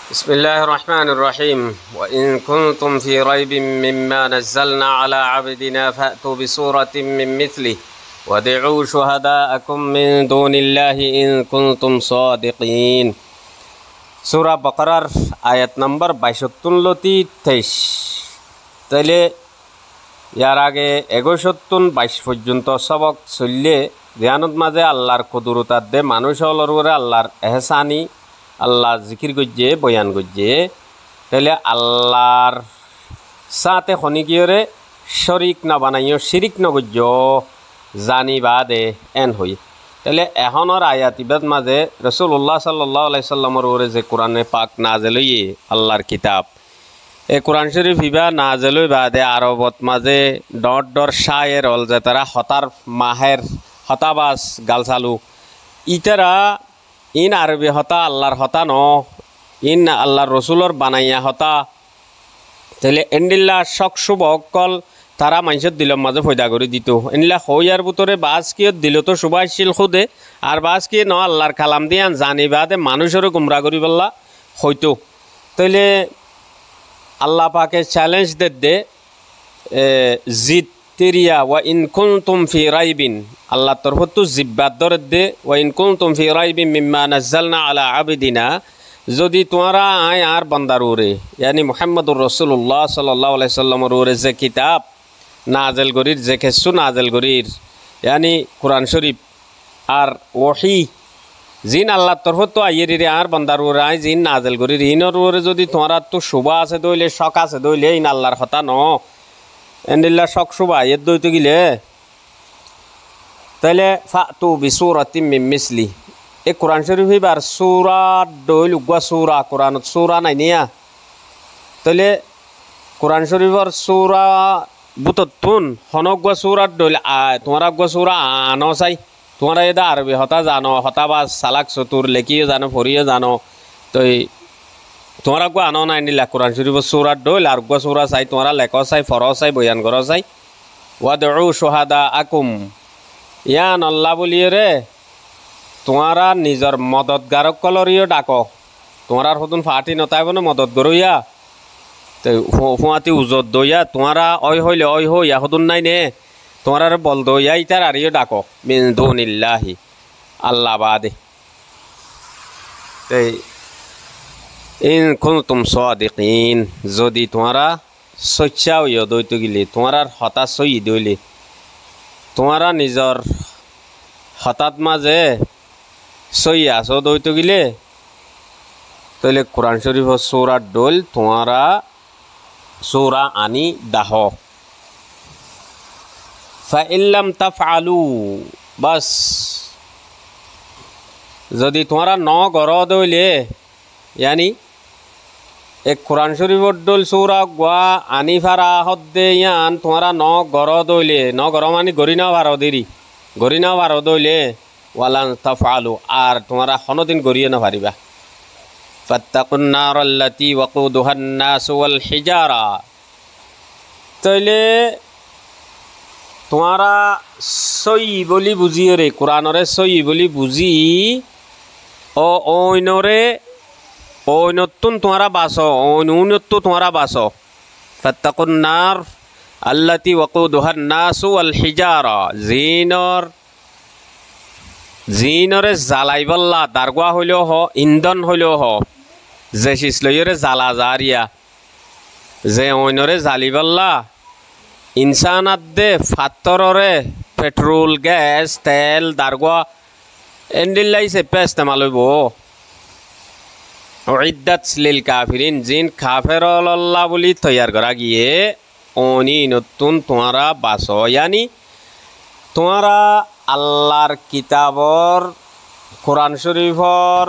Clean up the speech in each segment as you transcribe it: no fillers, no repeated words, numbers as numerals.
بسم الله الرحمن الرحيم وإن كنتم في ريب مما نزلنا على عبدنا فأتوا بسورة من مثله وادعوا شهداءكم من دون الله إن كنتم صادقين সূরা বাকারার আয়াত নম্বর 62-23 তাহলে ইয়ার আগে 61-22 পর্যন্ত সবক চললে ধ্যানত মাঝে আল্লাহর কুদরতার দে মানুষ হলর উপরে আল্লাহর এহসানি আল্লাহ জিকির গজ্জে বয়ান গজ্জে তাহলে আল্লাহর সাথে খনিকিয়রে শরিক না বানাইও শিরিক নগজ্জ জানি বাদে এন হই তাহলে এখনের আয়াতিবাদ মাঝে রাসূলুল্লাহ সাল্লাল্লাহু আলাইহি সাল্লামের উপরে যে কোরআনে পাক নাযিল হই আল্লাহর কিতাব এই কোরআন শরীফ ইবা নাযিল হই বাদে আরবত মাঝে ডর শায়ের হল যে তারা হতার মাহের হতাবাস গালসালু ইতারা ইন আরবি হতা আল্লাহর হতা ন ইন আল্লাহর রসুলর বানাইয়া হতা তাহলে এন্ডিল্লা শখ শুভ অকল তারা মানুষের দিলম মাঝে ফয়দা করে দিত এনলা হইয়ার ভিতরে বাস কিয় দিল তো সুবাইছিল খুদে আর বাস কিয়ে ন আল্লাহর কালাম দিয়ে জানিবা দে মানুষেরও গুমরা করি বললা হয়তো তাইলে আল্লাহ পাকে চ্যালেঞ্জ দে জিত তেরিয়া ওয়া ইন কুনতুম ফি রাইবিন আল্লাহ তরফত তো জিব্বাত দরে দে ওয়া ইন কুনতুম ফি রাইবিন মিম্মা নাযালনা আলা আবদিনা যদি তোমরা আয় আর বান্দার উপরে ইয়ানি মুহাম্মদুর রাসূলুল্লাহ সাল্লাল্লাহু আলাইহি সাল্লামের উপরে যে কিতাব নাযিল করির যে কিছু নাযিল করির ইয়ানি কোরআন শরীফ আর ওহী জিন আল্লাহ তরফত তো আইয়েরি আর বান্দার উপরে আয় জিন নাযিল করির ইনর উপরে যদি তোমরা তো শুভ আছে দইলে শক আছে দইলে ইন আল্লাহর কথা ন এন্ডিল্লা শক শুভা এর দইতে গিলে তাইলে ফাতু বিসূরাতিম মিন মিসলি এ কোরআন শরীফ আর সূরা দইল উগা সূরা কোরআনত সূরা নাই নিয়া তাইলে কোরআন শরীফর সূরা বুততুন হনগা সূরা দইল তোমরা গা সূরা আনো চাই তোমরা এদা আরবি হতা জানো হতাবাস সালাক চতুর লেখিয়ে জানো ফরিয়ে জানো তই তোমরা গো আনো নাই নিলা কোরআন শরীফ সূরা দইল আর গা সূরা চাই তোমরা লেখ চাই ফর চাই বয়ান কর চাই ওয়াদউ শুহাদাআকুম ইয়ান আল্লাহ বলিয়ে রে তোমরা নিজর মদতগারক কলরিও ডাকো তোমরা হতুন ফাটি নতাইব না মদত গরইয়া তো ফুয়াতি উজত দইয়া তোমরা ওই হইলে ওই হইয়া হতুন নাই নে তোমরা বল দইয়া ইতার আরিও ডাকো মিন দুনিল্লাহি আল্লাহ বাদে তাই ইন কুনতুম সাদিকিন যদি তোমরা সচ্চা হইয়া দইতে গিলে তোমরা হতাশ হই দইলে তোমরা নিজর হঠাৎ মাঝে সই আসো দইতে গিলে তাহলে কোরআন শরীফ সূরা দোল তোমরা সূরা আনি দাহ ফাইল্লাম তাফআলু বাস যদি তোমরা ন গর দইলে ইয়ানি এক কোরআন শরীফর দোল সূরা গোয়া আনি ফারা হদ্দে ইয়ান তোমরা ন গর দইলে ন গর মানে গরি না ভার দেরি গরি না ভার দইলে ওয়ালান তাফআলু আর তোমরা কোনদিন গরিয়ে না পারিবা ফাত্তাকুন নারাল্লাতী ওয়াকুদুহান নাস ওয়াল হিজারা তাইলে তোমরা সই বলি বুঝিয়ে রে কোরআনরে সই বলি বুঝি ও ওইনরে ওইনতুন তোমরা বাসো ওইনতো তোমরা বাসো ফাত্তাকুন নার আল্লাতী ওয়াকুদুহান নাস ওয়াল হিজারা জিনরে জ্বালাইবল্লা দারগোয়া হইলেও হ ইন্ধন হইলেও হ যে শিসলইরে জ্বালা জারিয়া যে অইনরে জ্বালিবল্লা ইনসানাত দে ফাত্তররে পেট্রোল গ্যাস তেল দারগোয়া এন্ডিল্লাইছে ইস্তেমাল হইব উইদ্দাত লিল কাফিরিন জিন কাফেরল্লাহ বলি তৈয়ার করা গিয়ে অনি নতুন তোমরা বাসো ইয়ানি তোমরা আল্লাহর কিতাবর কোরআন শরীফর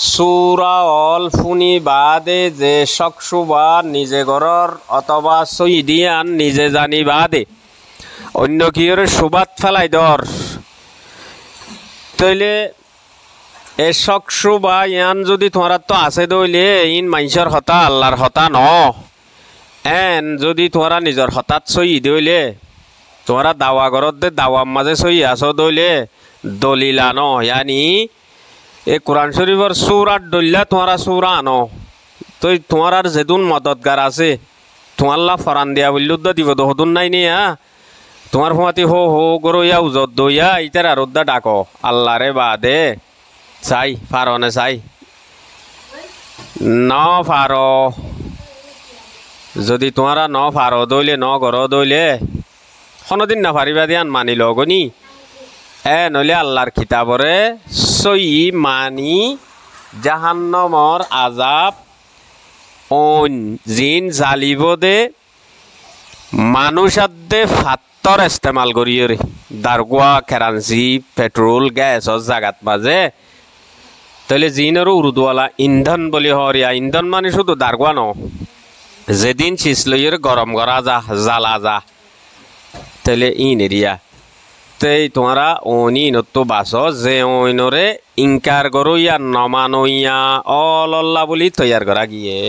সূরা অল ফুনি বাদে যে শখসুবা নিজে গরর অথবা সইদিয়ান নিজে জানি বাদে অন্য কিয়রে সুবাত ফেলাই দর তাইলে এ শখসুবা ইয়ান যদি তোমরা তো আছে দইলে ইন মাইসর হতা আল্লাহর হতা ন এন যদি তোমরা নিজর হতাত সই দইলে তোমরা দাওয়া ঘরত দে দাওয়ার মাঝে সই আসো দইলে দলিল আনো ইয়ানি এ কোরআন শরীফর সূরা দলিলা তোমরা সূরা আনো তো তোমার আর যেদুন মদতগার আছে তোমাল্লা ফরান দিয়া বললুদ্দ দিব তো হতুন নাই নি তোমার ফমাতি হো হো গরইয়া উজত দইয়া ইতার আর উদ্দা ডাকো আল্লাহ রে বাদে চাই ফারনে চাই ন ফার যদি তোমারা ন ফার দইলে ন গর দইলে কোনোদিন না ফারিবা দিয়ান মানি লগনি নইলে আল্লাহর কিতাবরে সই মানি জাহান্নমর আজাব অন জিন জালিব দে মানুষ আদে ফাত্তর ইস্তেমাল করিয়ে রে দারগুয়া কেরাঞ্চি পেট্রোল গ্যাস জাগাত মাঝে তাহলে জিনেরও উর্দুওয়ালা ইন্ধন বলি হরিয়া ইন্ধন মানে শুধু দারগুয়া ন যেদিন চিসলইয়ের গরম করা যা জ্বালা যা তাহলে ইন এরিয়া তেই তোমরা ওনি নতো বাস যে ওইনরে ইনকার করইয়া নমানইয়া অলল্লা বলি তৈয়ার করা গিয়ে